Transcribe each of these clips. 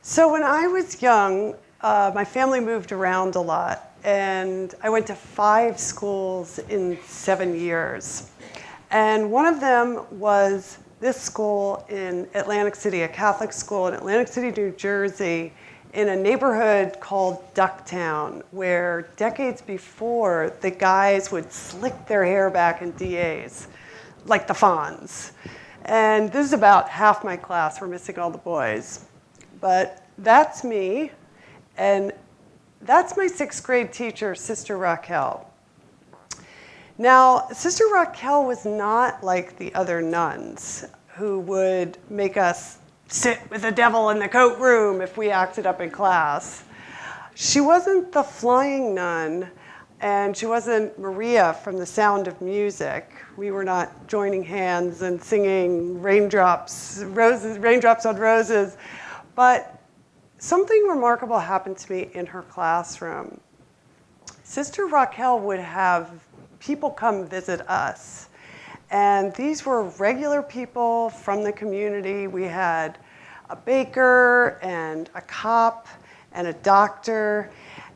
So when I was young, my family moved around a lot, and I went to 5 schools in 7 years. And one of them was this school in Atlantic City, a Catholic school in Atlantic City, New Jersey, in a neighborhood called Ducktown, where decades before, the guys would slick their hair back in DAs, like the Fonz. And this is about half my class. We're missing all the boys. But that's me, and that's my 6th grade teacher, Sister Raquel. Now, Sister Raquel was not like the other nuns who would make us sit with the devil in the coat room if we acted up in class. She wasn't the flying nun, and she wasn't Maria from The Sound of Music. We were not joining hands and singing raindrops, roses, raindrops on roses. But something remarkable happened to me in her classroom. Sister Raquel would have people come visit us. And these were regular people from the community. We had a baker and a cop and a doctor.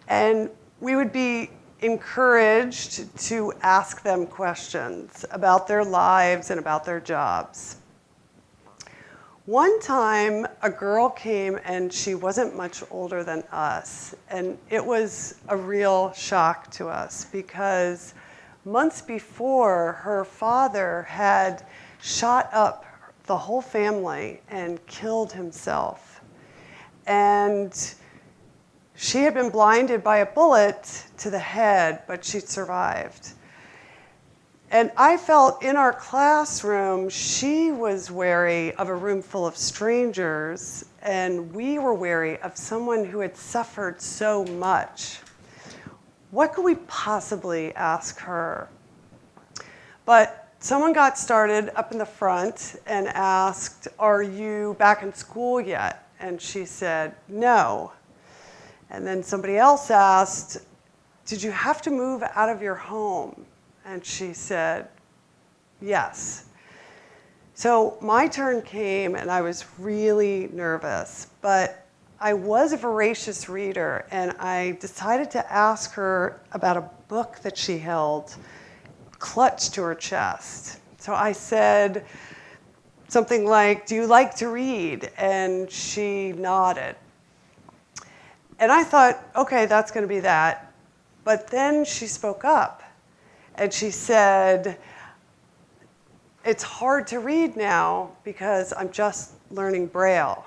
And we would be encouraged to ask them questions about their lives and about their jobs. One time, a girl came and she wasn't much older than us. And it was a real shock to us because months before, her father had shot up the whole family and killed himself. And she had been blinded by a bullet to the head, but she survived. And I felt in our classroom, she was wary of a room full of strangers, and we were wary of someone who had suffered so much. What could we possibly ask her? But someone got started up in the front and asked, "Are you back in school yet?" And she said, "No." And then somebody else asked, "Did you have to move out of your home?" And she said, "Yes." So my turn came, and I was really nervous, but I was a voracious reader, and I decided to ask her about a book that she held clutched to her chest. So I said something like, "Do you like to read?" And she nodded. And I thought, okay, that's going to be that. But then she spoke up, and she said, "It's hard to read now because I'm just learning Braille."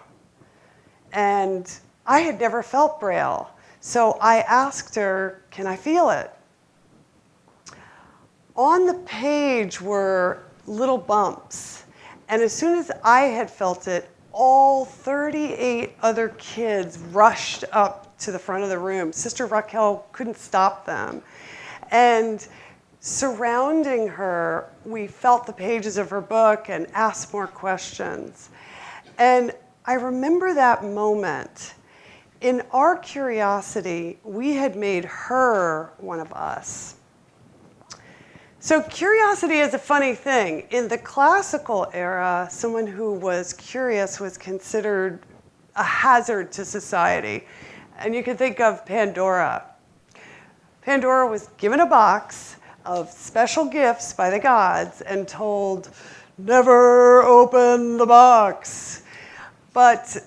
And I had never felt Braille. So I asked her, "Can I feel it?" On the page were little bumps. And as soon as I had felt it, all 38 other kids rushed up to the front of the room. Sister Raquel couldn't stop them. And surrounding her, we felt the pages of her book and asked more questions. And I remember that moment. In our curiosity, we had made her one of us. So curiosity is a funny thing. In the classical era, someone who was curious was considered a hazard to society. And you can think of Pandora. Pandora was given a box of special gifts by the gods and told, "Never open the box." But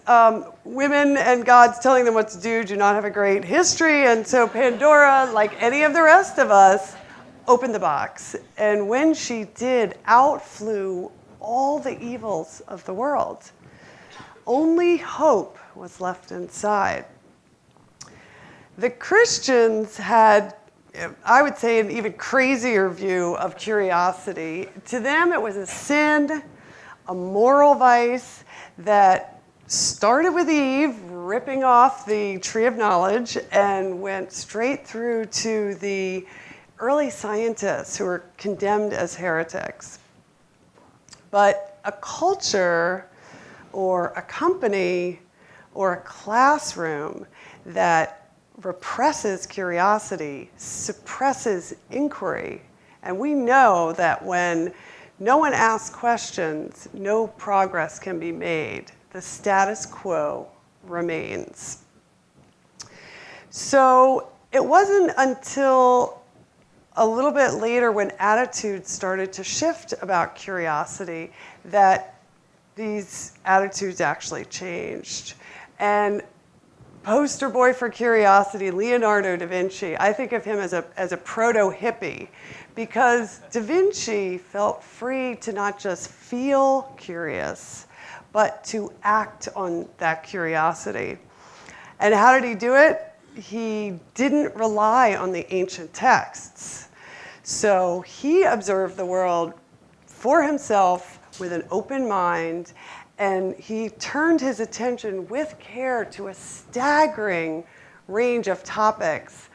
women and gods telling them what to do not have a great history, and so Pandora, like any of the rest of us, opened the box. And when she did, out flew all the evils of the world. Only hope was left inside. The Christians had, I would say, an even crazier view of curiosity. To them, it was a sin, a moral vice that started with Eve ripping off the tree of knowledge and went straight through to the early scientists who were condemned as heretics. But a culture or a company or a classroom that represses curiosity suppresses inquiry. And we know that when no one asks questions, no progress can be made. The status quo remains. So it wasn't until a little bit later, when attitudes started to shift about curiosity, that these attitudes actually changed. And poster boy for curiosity, Leonardo da Vinci, I think of him as a proto-hippie, because da Vinci felt free to not just feel curious, but to act on that curiosity. And how did he do it? He didn't rely on the ancient texts. So he observed the world for himself with an open mind, and he turned his attention with care to a staggering range of topics.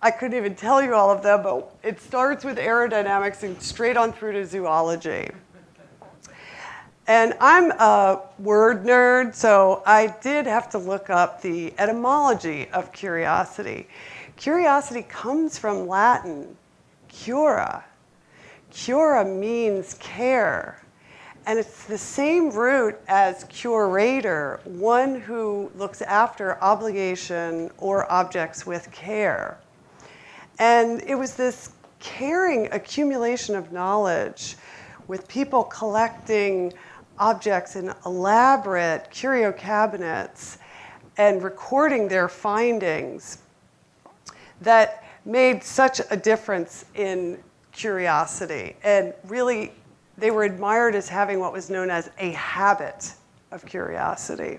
I couldn't even tell you all of them, but it starts with aerodynamics and straight on through to zoology. And I'm a word nerd, so I did have to look up the etymology of curiosity. Curiosity comes from Latin, cura. Cura means care. And it's the same root as curator, one who looks after obligation or objects with care. And it was this caring accumulation of knowledge with people collecting objects in elaborate curio cabinets and recording their findings that made such a difference in curiosity. And really, they were admired as having what was known as a habit of curiosity.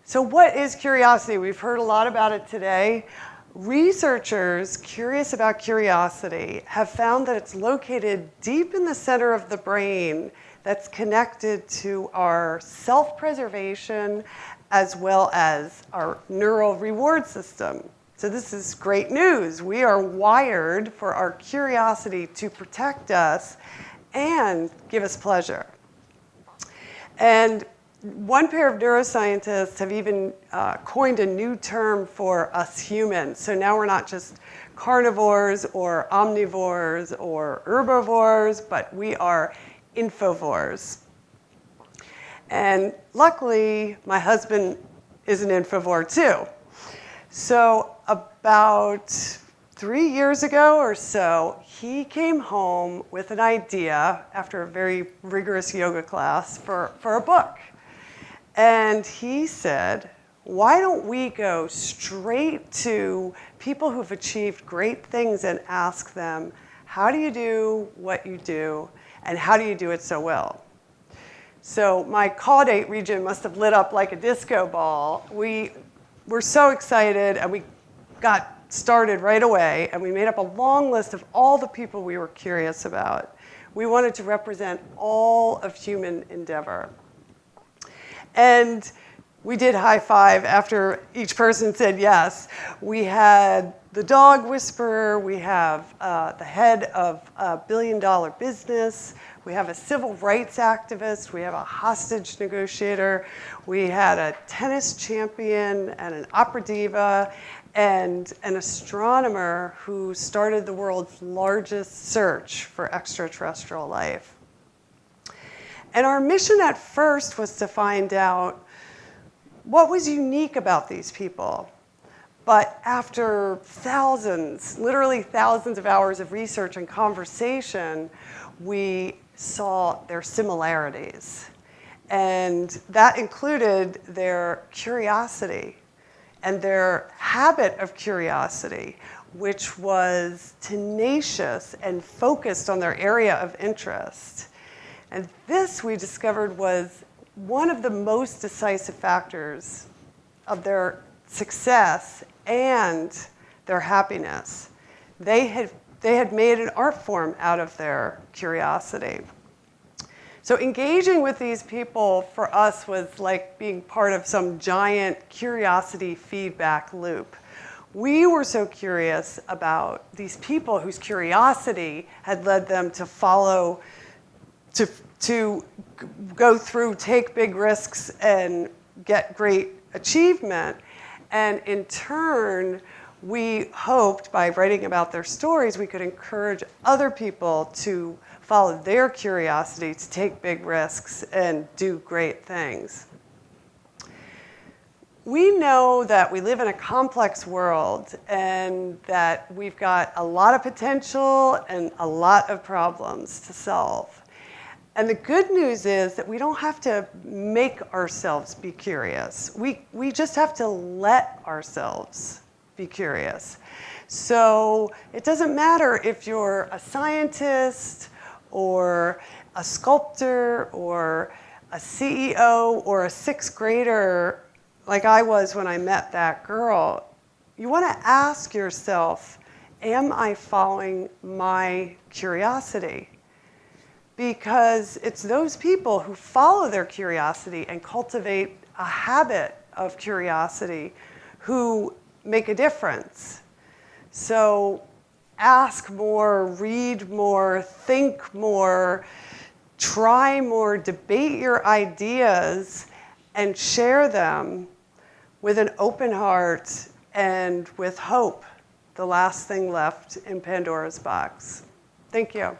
So what is curiosity? We've heard a lot about it today. Researchers curious about curiosity have found that it's located deep in the center of the brain that's connected to our self-preservation as well as our neural reward system. So this is great news. We are wired for our curiosity to protect us and give us pleasure. And one pair of neuroscientists have even coined a new term for us humans. So now we're not just carnivores or omnivores or herbivores, but we are infovores. And luckily, my husband is an infovore too. So about 3 years ago or so, he came home with an idea after a very rigorous yoga class for a book. And he said, why don't we go straight to people who've achieved great things and ask them, how do you do what you do, and how do you do it so well? So my caudate region must have lit up like a disco ball. We were so excited, and we got started right away, and we made up a long list of all the people we were curious about. We wanted to represent all of human endeavor. And we did high five after each person said yes. We had the dog whisperer, we have the head of a billion-dollar business, we have a civil rights activist, we have a hostage negotiator, we had a tennis champion and an opera diva, and an astronomer who started the world's largest search for extraterrestrial life. And our mission at first was to find out what was unique about these people. But after thousands, literally thousands of hours of research and conversation, we saw their similarities. And that included their curiosity and their habit of curiosity, which was tenacious and focused on their area of interest. And this, we discovered, was one of the most decisive factors of their success and their happiness. They had made an art form out of their curiosity. So engaging with these people for us was like being part of some giant curiosity feedback loop. We were so curious about these people whose curiosity had led them to follow, to go through, take big risks, and get great achievement. And in turn, we hoped by writing about their stories, we could encourage other people to follow their curiosity, to take big risks and do great things. we know that we live in a complex world and that we've got a lot of potential and a lot of problems to solve. And the good news is that we don't have to make ourselves be curious. We just have to let ourselves be curious. So it doesn't matter if you're a scientist or a sculptor or a CEO or a sixth grader like I was when I met that girl. You want to ask yourself, am I following my curiosity? Because it's those people who follow their curiosity and cultivate a habit of curiosity who make a difference. So ask more, read more, think more, try more, debate your ideas, and share them with an open heart and with hope, the last thing left in Pandora's box. Thank you.